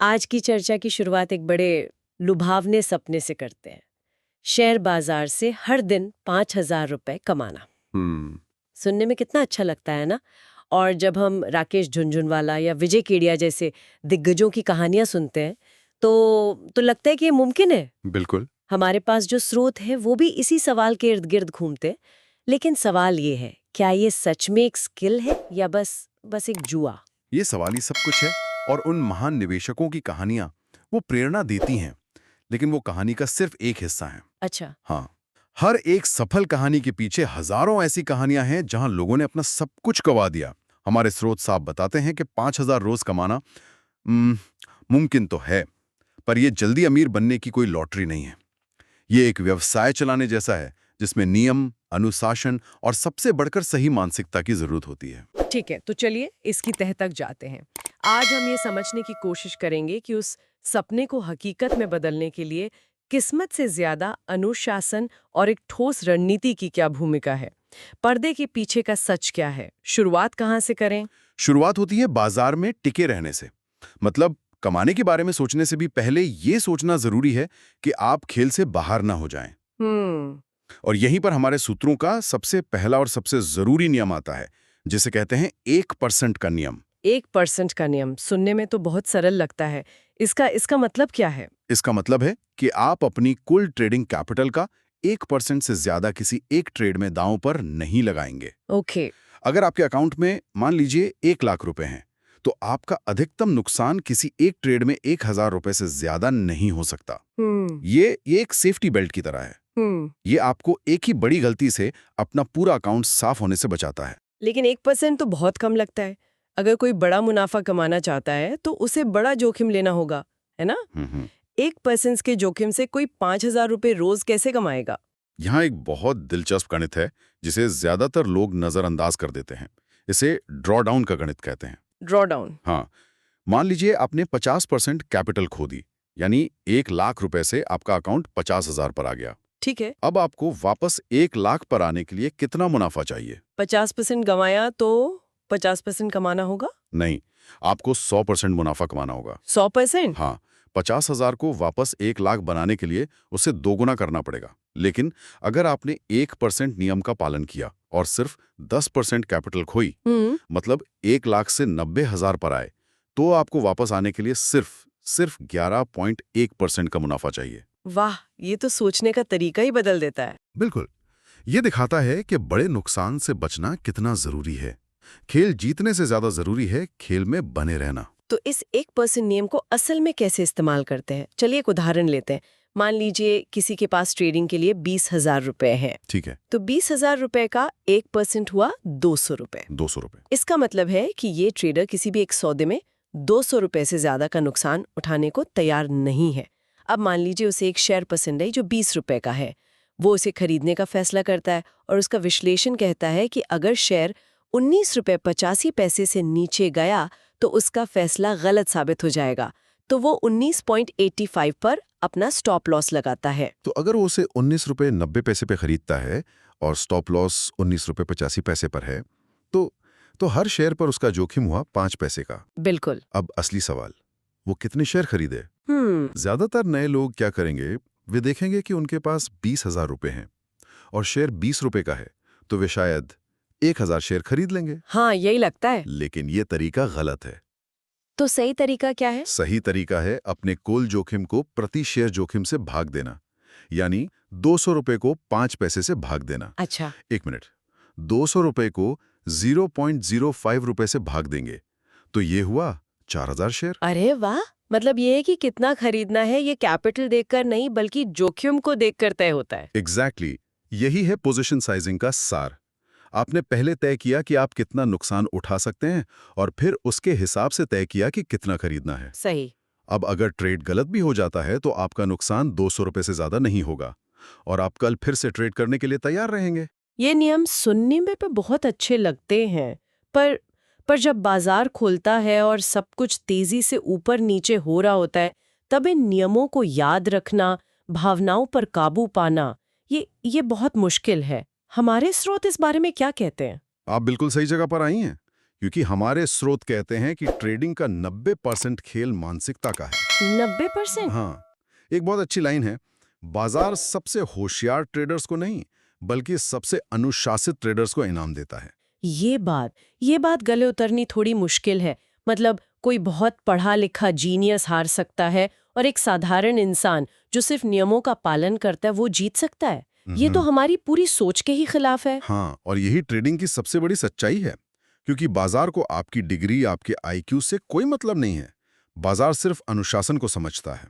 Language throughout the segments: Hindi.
आज की चर्चा की शुरुआत एक बड़े लुभावने सपने से करते हैं। शेयर बाजार से हर दिन 5,000 रुपए कमाना। हम्म। सुनने में कितना अच्छा लगता है ना। और जब हम राकेश झुनझुनवाला या विजय केडिया जैसे दिग्गजों की कहानियां सुनते हैं तो लगता है कि ये मुमकिन है। बिल्कुल। हमारे पास जो स्रोत है वो भी इसी सवाल के इर्द गिर्द घूमते हैं। लेकिन सवाल ये है, क्या ये सच में एक स्किल है या बस एक जुआ? ये सवाल ही सब कुछ है। और उन महान निवेशकों की कहानियां वो प्रेरणा देती हैं, लेकिन वो कहानी का सिर्फ एक हिस्सा है। अच्छा। हाँ, हर एक सफल कहानी के पीछे हजारों ऐसी कहानियां हैं जहां लोगों ने अपना सब कुछ गंवा दिया। हमारे स्रोत साफ बताते हैं कि 5,000 रोज कमाना हम्म, मुमकिन तो है, पर यह जल्दी अमीर बनने की कोई लॉटरी नहीं है। ये एक व्यवसाय चलाने जैसा है जिसमें नियम, अनुशासन और सबसे बढ़कर सही मानसिकता की जरूरत होती है। ठीक है, तो चलिए इसकी तह तक जाते हैं। आज हम ये समझने की कोशिश करेंगे कि उस सपने को हकीकत में बदलने के लिए किस्मत से ज्यादा अनुशासन और एक ठोस रणनीति की क्या भूमिका है। पर्दे के पीछे का सच क्या है? शुरुआत कहाँ से करें? शुरुआत होती है बाजार में टिके रहने से। मतलब कमाने के बारे में सोचने से भी पहले ये सोचना जरूरी है कि आप खेल से बाहर ना हो जाएं। हम्म। और यहीं पर हमारे सूत्रों का सबसे पहला और सबसे जरूरी नियम आता है, जिसे कहते हैं 1% का नियम। 1% का नियम सुनने में तो बहुत सरल लगता है। इसका मतलब क्या है? इसका मतलब है कि आप अपनी कुल ट्रेडिंग कैपिटल का 1% से ज्यादा किसी एक ट्रेड में दांव पर नहीं लगाएंगे। ओके। अगर आपके अकाउंट में मान लीजिए 1,00,000 रुपए हैं, तो आपका अधिकतम नुकसान किसी एक ट्रेड में 1,000 रुपए से ज्यादा नहीं हो सकता। हम्म। ये एक सेफ्टी बेल्ट की तरह है। हम्म। ये आपको एक ही बड़ी गलती से अपना पूरा अकाउंट साफ होने से बचाता है। लेकिन 1% तो बहुत कम लगता है। अगर कोई बड़ा मुनाफा कमाना चाहता है तो उसे बड़ा जोखिम लेना होगा, है ना? हम्म। 1% के जोखिम से कोई 5,000 रुपए रोज कैसे कमाएगा? यहाँ एक बहुत दिलचस्प गणित है जिसे ज्यादातर लोग नजरअंदाज कर देते हैं। इसे ड्रॉ डाउन का गणित कहते हैं। Draw down. हाँ, मान लीजिए आपने 50% कैपिटल खो दी, यानी 1,00,000 रुपए से आपका अकाउंट 50,000 पर आ गया। ठीक है। अब आपको वापस 1,00,000 पर आने के लिए कितना मुनाफा चाहिए? 50% गंवाया तो 50% कमाना होगा? नहीं, आपको 100% मुनाफा कमाना होगा। 100%? हाँ, 50,000 को वापस 1,00,000 बनाने के लिए उसे दोगुना करना पड़ेगा। लेकिन अगर आपने 1% नियम का पालन किया और सिर्फ 10% कैपिटल खोई, मतलब 1,00,000 से 90,000 पर आए, तो आपको वापस आने के लिए सिर्फ 11.1% का मुनाफा चाहिए। वाह, ये तो सोचने का तरीका ही बदल देता है। बिल्कुल। ये दिखाता है कि बड़े नुकसान से बचना कितना जरूरी है। खेल जीतने से ज्यादा जरूरी है खेल में बने रहना। तो इस 1% नियम को असल में कैसे इस्तेमाल करते हैं? चलिए एक उदाहरण लेते हैं। मान लीजिए किसी के पास ट्रेडिंग के लिए 20,000 रुपए हैं। ठीक है। तो 20,000 रुपए का 1% हुआ 200 रुपए। 200 रुपए। इसका मतलब है कि ये ट्रेडर किसी भी एक सौदे में 200 रुपए से ज्यादा का नुकसान उठाने को तैयार नहीं है। अब मान लीजिए उसे एक शेयर पसंद है जो 20 रुपए का है। वो उसे खरीदने का फैसला करता है और उसका विश्लेषण कहता है कि अगर शेयर 19 रुपए 85 पैसे से नीचे गया तो उसका फैसला गलत साबित हो जाएगा। तो वो 19.85 पर अपना स्टॉप लॉस लगाता है। तो अगर वो उसे 19 रुपए 90 पैसे पे खरीदता है और स्टॉप लॉस 19 रुपए 85 पैसे पर है, तो हर शेयर पर उसका जोखिम हुआ 5 पैसे का। बिल्कुल। अब असली सवाल, वो कितने शेयर खरीदे? ज्यादातर नए लोग क्या करेंगे, वे देखेंगे कि उनके पास 20,000 रुपए हैं और शेयर 20 रुपए का है, तो वे शायद 1,000 शेयर खरीद लेंगे। हाँ, यही लगता है। लेकिन ये तरीका गलत है। तो सही तरीका क्या है? सही तरीका है अपने कुल जोखिम को प्रति शेयर जोखिम से भाग देना, यानी 200 रुपए को 5 पैसे से भाग देना। अच्छा। 1 मिनट, 200 रुपए को 0.05 रुपए से भाग देंगे तो ये हुआ 4,000 शेयर। अरे वाह, मतलब ये है कि कितना खरीदना है ये कैपिटल देखकर नहीं बल्कि जोखिम को देखकर तय होता है। एग्जैक्टली, यही है पोजीशन साइजिंग का सार। आपने पहले तय किया कि आप कितना नुकसान उठा सकते हैं और फिर उसके हिसाब से तय किया कि कितना खरीदना है। सही। अब अगर ट्रेड गलत भी हो जाता है तो आपका नुकसान 200 रुपए से ज्यादा नहीं होगा और आप कल फिर से ट्रेड करने के लिए तैयार रहेंगे। ये नियम सुनने में पे बहुत अच्छे लगते हैं, पर जब बाजार खुलता है और सब कुछ तेजी से ऊपर नीचे हो रहा होता है, तब इन नियमों को याद रखना, भावनाओं पर काबू पाना, ये बहुत मुश्किल है। हमारे स्रोत इस बारे में क्या कहते हैं? आप बिल्कुल सही जगह पर आई हैं, क्योंकि हमारे स्रोत कहते हैं कि ट्रेडिंग का 90% खेल मानसिकता का है। 90%? हाँ, एक बहुत अच्छी लाइन है, बाजार सबसे होशियार ट्रेडर्स को नहीं, बल्कि सबसे अनुशासित ट्रेडर्स को इनाम देता है। ये बात गले उतरनी थोड़ी मुश्किल है। मतलब कोई बहुत पढ़ा लिखा जीनियस हार सकता है और एक साधारण इंसान जो सिर्फ नियमों का पालन करता है वो जीत सकता है। ये तो हमारी पूरी सोच के ही खिलाफ है। हाँ, और यही ट्रेडिंग की सबसे बड़ी सच्चाई है, क्योंकि बाजार को आपकी डिग्री, आपके आईक्यू से कोई मतलब नहीं है। बाजार सिर्फ अनुशासन को समझता है।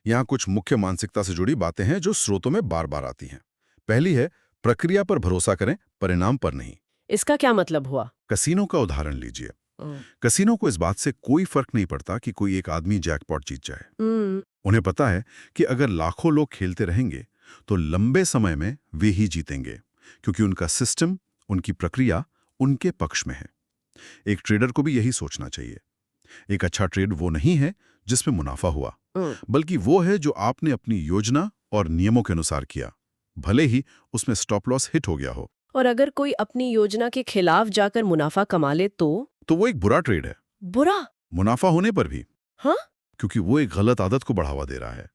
यहाँ कुछ मुख्य मानसिकता से जुड़ी बातें हैं जो स्रोतों में बार बार आती हैं। पहली है, प्रक्रिया पर भरोसा करें, परिणाम पर नहीं। इसका क्या मतलब हुआ? कसीनो का उदाहरण लीजिए। कसीनो को इस बात से कोई फर्क नहीं पड़ता कि कोई एक आदमी जैकपॉट जीत जाए। उन्हें पता है कि अगर लाखों लोग खेलते रहेंगे तो लंबे समय में वे ही जीतेंगे, क्योंकि उनका सिस्टम, उनकी प्रक्रिया उनके पक्ष में है। एक ट्रेडर को भी यही सोचना चाहिए। एक अच्छा ट्रेड वो नहीं है जिसमें मुनाफा हुआ, बल्कि वो है जो आपने अपनी योजना और नियमों के अनुसार किया, भले ही उसमें स्टॉप लॉस हिट हो गया हो। और अगर कोई अपनी योजना के खिलाफ जाकर मुनाफा कमा ले तो वो एक बुरा ट्रेड है। बुरा? मुनाफा होने पर भी। हाँ? क्योंकि वो एक गलत आदत को बढ़ावा दे रहा है।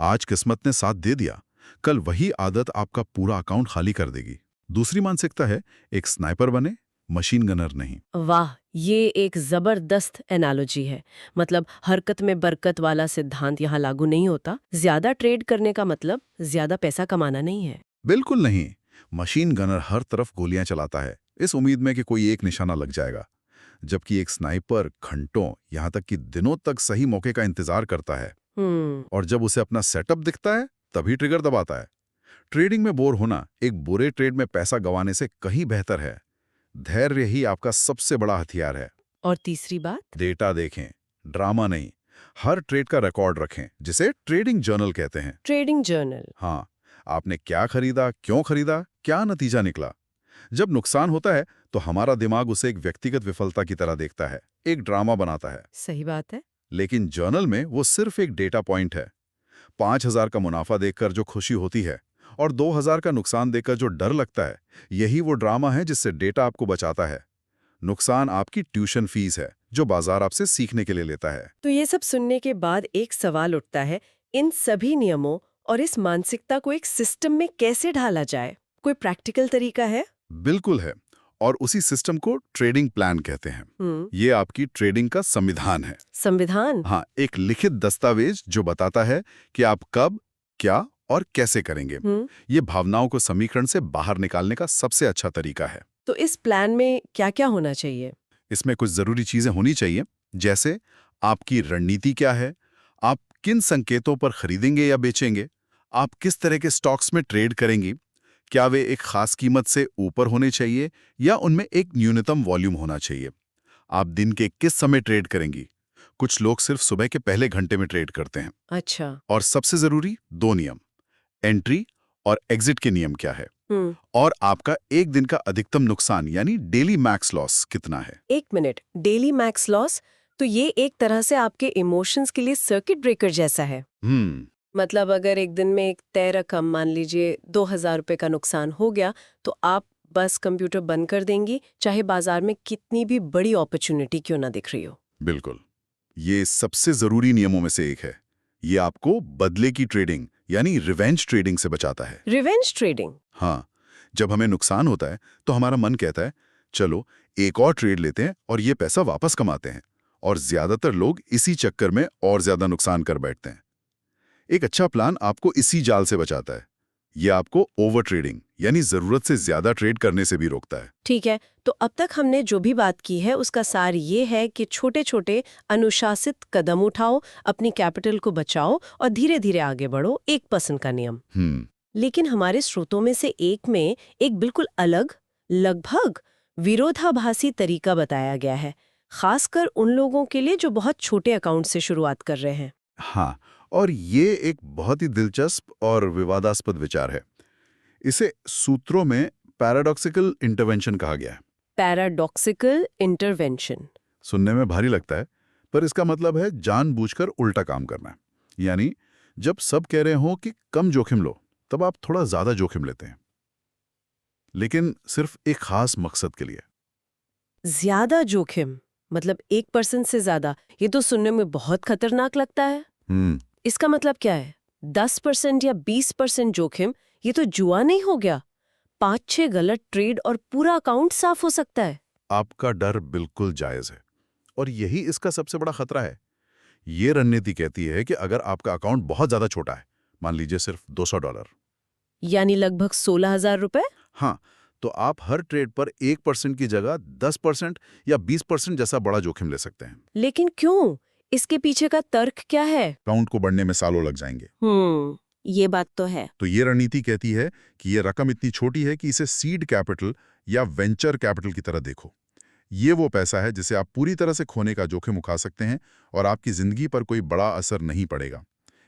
आज किस्मत ने साथ दे दिया, कल वही आदत आपका पूरा अकाउंट खाली कर देगी। दूसरी मानसिकता है, एक स्नाइपर बने, मशीन गनर नहीं। वाह, ये एक जबरदस्त एनालॉजी है। मतलब हरकत में बरकत वाला सिद्धांत यहाँ लागू नहीं होता। ज्यादा ट्रेड करने का मतलब ज्यादा पैसा कमाना नहीं है। बिल्कुल नहीं। मशीन गनर हर तरफ गोलियां चलाता है, इस उम्मीद में कि कोई एक निशाना लग जाएगा, जबकि एक स्नाइपर घंटों, यहां तक कि दिनों तक सही मौके का इंतजार करता है। और जब उसे अपना सेटअप दिखता है तभी ट्रिगर दबाता है। ट्रेडिंग में बोर होना एक बुरे ट्रेड में पैसा गंवाने से कहीं बेहतर है। धैर्य ही आपका सबसे बड़ा हथियार है। और तीसरी बात? डेटा देखें, ड्रामा नहीं। हर ट्रेड का रिकॉर्ड रखें, जिसे ट्रेडिंग जर्नल कहते हैं। Trading journal? हाँ, आपने क्या खरीदा, क्यों खरीदा, क्या नतीजा निकला। जब नुकसान होता है तो हमारा दिमाग उसे एक व्यक्तिगत विफलता की तरह देखता है, एक ड्रामा बनाता है। सही बात है। लेकिन जर्नल में वो सिर्फ एक डेटा पॉइंट है। 5,000 का मुनाफा देखकर जो खुशी होती है और 2,000 का नुकसान देखकर जो डर लगता है, यही वो ड्रामा है जिससे डेटा आपको बचाता है। नुकसान आपकी ट्यूशन फीस है जो बाजार आपसे सीखने के लिए लेता है। तो ये सब सुनने के बाद एक सवाल उठता है, इन सभी नियमों और इस मानसिकता को एक सिस्टम में कैसे ढाला जाए? कोई प्रैक्टिकल तरीका है? बिल्कुल है, और उसी सिस्टम को ट्रेडिंग प्लान कहते हैं। ये आपकी ट्रेडिंग का संविधान है। संविधान? हाँ, एक लिखित दस्तावेज जो बताता है कि आप कब, क्या और कैसे करेंगे। ये भावनाओं को समीकरण से बाहर निकालने का सबसे अच्छा तरीका है। तो इस प्लान में क्या-क्या होना चाहिए? इसमें कुछ जरूरी चीजें होनी चाहिए, जैसे आपकी रणनीति क्या है, आप किन संकेतों पर खरीदेंगे या बेचेंगे, आप किस तरह के स्टॉक्स में ट्रेड करेंगी, क्या वे एक खास कीमत से ऊपर होने चाहिए या उनमें एक न्यूनतम वॉल्यूम होना चाहिए, आप दिन के किस समय ट्रेड करेंगी। कुछ लोग सिर्फ सुबह के पहले घंटे में ट्रेड करते हैं। अच्छा। और सबसे जरूरी 2 नियम, एंट्री और एग्जिट के नियम क्या है, और आपका एक दिन का अधिकतम नुकसान यानी डेली मैक्स लॉस कितना है। 1 मिनट, डेली मैक्स लॉस? तो ये एक तरह से आपके इमोशंस के लिए सर्किट ब्रेकर जैसा है। मतलब अगर एक दिन में एक तय रकम, मान लीजिए 2,000 रुपए का नुकसान हो गया, तो आप बस कंप्यूटर बंद कर देंगी, चाहे बाजार में कितनी भी बड़ी अपॉर्चुनिटी क्यों ना दिख रही हो। बिल्कुल, ये सबसे जरूरी नियमों में से एक है। ये आपको बदले की ट्रेडिंग यानी रिवेंज ट्रेडिंग से बचाता है। Revenge trading? हाँ, जब हमें नुकसान होता है तो हमारा मन कहता है चलो एक और ट्रेड लेते हैं और ये पैसा वापस कमाते हैं, और ज्यादातर लोग इसी चक्कर में और ज्यादा नुकसान कर बैठते हैं। एक अच्छा प्लान आपको इसी जाल से बचाता है। ये आपको ओवर ट्रेडिंग यानी जरूरत से ज्यादा ट्रेड करने से भी रोकता है। ठीक है, तो अब तक हमने जो भी बात की है उसका सार ये है कि छोटे छोटे अनुशासित कदम उठाओ, अपनी कैपिटल को बचाओ और धीरे धीरे आगे बढ़ो, 1% का नियम। लेकिन हमारे स्रोतों में से एक में एक बिल्कुल अलग, लगभग विरोधाभासी तरीका बताया गया है, खासकर उन लोगों के लिए जो बहुत छोटे अकाउंट से शुरुआत कर रहे हैं। हाँ, और ये एक बहुत ही दिलचस्प और विवादास्पद विचार है। इसे सूत्रों में पैराडॉक्सिकल इंटरवेंशन कहा गया है। पैराडॉक्सिकल इंटरवेंशन सुनने में भारी लगता है, पर इसका मतलब है जानबूझकर उल्टा काम करना। यानी जब सब कह रहे हो कि कम जोखिम लो, तब आप थोड़ा ज्यादा जोखिम लेते हैं, लेकिन सिर्फ एक खास मकसद के लिए। ज्यादा जोखिम मतलब 1% से ज्यादा, ये तो सुनने में बहुत खतरनाक लगता है। इसका मतलब क्या है? 10% या 20% जोखिम, ये तो जुआ नहीं हो गया? 5-6 गलत ट्रेड और पूरा अकाउंट साफ हो सकता है। आपका डर बिल्कुल जायज है और यही इसका सबसे बड़ा खतरा है। ये रणनीति कहती है कि अगर आपका अकाउंट बहुत ज्यादा छोटा है, मान लीजिए सिर्फ $200, यानी लगभग 16,000 रुपए। हाँ, तो आप हर ट्रेड पर 1% की जगह 10% या 20% जैसा बड़ा जोखिम ले सकते हैं। लेकिन क्यों? इसके पीछे का तर्क क्या है? अकाउंट को बढ़ने में सालों लग जाएंगे। ये बात तो है। तो ये रणनीति कहती है कि ये रकम इतनी छोटी है कि इसे सीड कैपिटल या वेंचर कैपिटल की तरह देखो। ये वो पैसा है जिसे आप पूरी तरह से खोने का जोखिम उठा सकते हैं और आपकी जिंदगी पर कोई बड़ा असर नहीं पड़ेगा।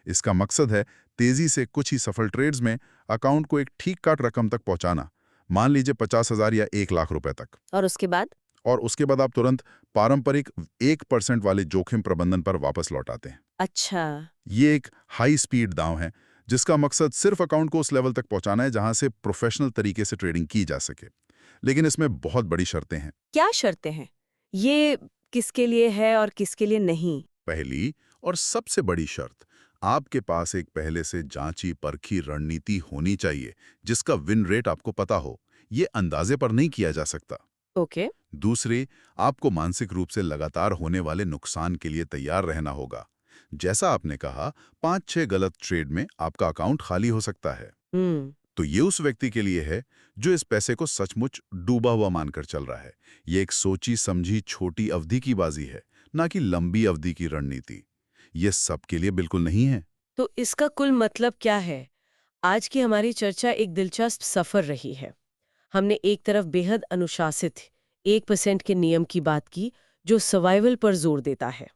इसका मकसद है तेजी से कुछ ही सफल ट्रेड्स में अकाउंट को एक ठीक-ठाक रकम तक पहुंचाना, मान लीजिए 50,000 या 1 लाख रुपए तक। और उसके बाद? और उसके बाद आप तुरंत पारंपरिक 1% वाले जोखिम प्रबंधन पर वापस लौट आते हैं। अच्छा। ये एक हाई स्पीड दांव है जिसका मकसद सिर्फ अकाउंट को उस लेवल तक पहुंचाना है जहां से प्रोफेशनल तरीके से ट्रेडिंग की जा सके। लेकिन इसमें बहुत बड़ी शर्तें हैं। क्या शर्तें हैं? ये किसके लिए है और किसके लिए नहीं? पहली और सबसे बड़ी शर्त, आपके पास एक पहले से जांची परखी रणनीति होनी चाहिए जिसका विन रेट आपको पता हो। ये अंदाजे पर नहीं किया जा सकता। ओके। दूसरे, आपको मानसिक रूप से लगातार होने वाले नुकसान के लिए तैयार रहना होगा। जैसा आपने कहा, 5-6 गलत ट्रेड में आपका अकाउंट खाली हो सकता है। तो ये उस व्यक्ति के लिए है जो इस पैसे को सचमुच डूबा हुआ मानकर चल रहा है। ये एक सोची समझी छोटी अवधि की बाजी है, ना कि लंबी अवधि की रणनीति। ये सबके लिए बिल्कुल नहीं है। तो इसका कुल मतलब क्या है? आज की हमारी चर्चा एक दिलचस्प सफर रही है। हमने एक तरफ बेहद अनुशासित 1% के नियम की बात की जो सर्वाइवल पर जोर देता है,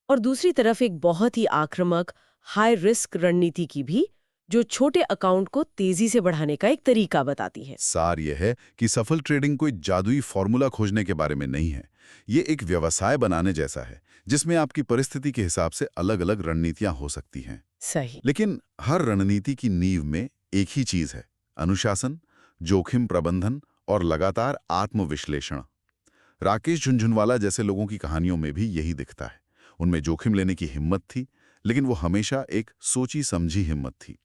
और दूसरी तरफ एक बहुत ही आक्रामक हाई रिस्क रणनीति की भी जो छोटे अकाउंट को तेजी से बढ़ाने का एक तरीका बताती है। सार यह है कि सफल ट्रेडिंग कोई जादुई फॉर्मूला खोजने के बारे में नहीं है। ये एक व्यवसाय बनाने जैसा है जिसमें आपकी परिस्थिति के हिसाब से अलग-अलग रणनीतियां हो सकती हैं। सही। लेकिन हर रणनीति की नींव में एक ही चीज है: अनुशासन, जोखिम प्रबंधन और लगातार आत्मविश्लेषण। राकेश झुनझुनवाला जैसे लोगों की कहानियों में भी यही दिखता है। उनमें जोखिम लेने की हिम्मत थी, लेकिन वो हमेशा एक सोची समझी हिम्मत थी।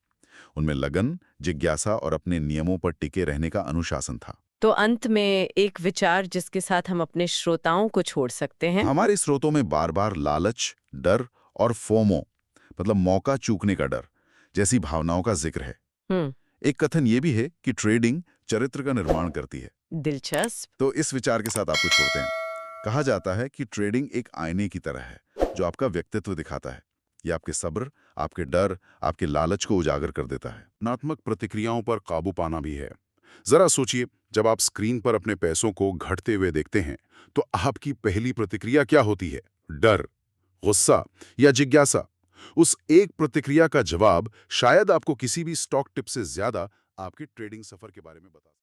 उनमें लगन, जिज्ञासा और अपने नियमों पर टिके रहने का अनुशासन था। तो अंत में एक विचार जिसके साथ हम अपने श्रोताओं को छोड़ सकते हैं। हमारे स्रोतों में बार बार लालच, डर और फोमो मतलब मौका चूकने का डर जैसी भावनाओं का जिक्र है। एक कथन ये भी है कि ट्रेडिंग चरित्र का निर्माण करती है। दिलचस्प। तो इस विचार के साथ आपको छोड़ते हैं। कहा जाता है कि ट्रेडिंग एक आईने की तरह है जो आपका व्यक्तित्व दिखाता है। ये आपके सब्र, आपके डर, आपके लालच को उजागर कर देता है। भावनात्मक प्रतिक्रियाओं पर काबू पाना भी है। जरा सोचिए, जब आप स्क्रीन पर अपने पैसों को घटते हुए देखते हैं तो आपकी पहली प्रतिक्रिया क्या होती है? डर, गुस्सा या जिज्ञासा? उस एक प्रतिक्रिया का जवाब शायद आपको किसी भी स्टॉक टिप से ज्यादा आपके ट्रेडिंग सफर के बारे में बता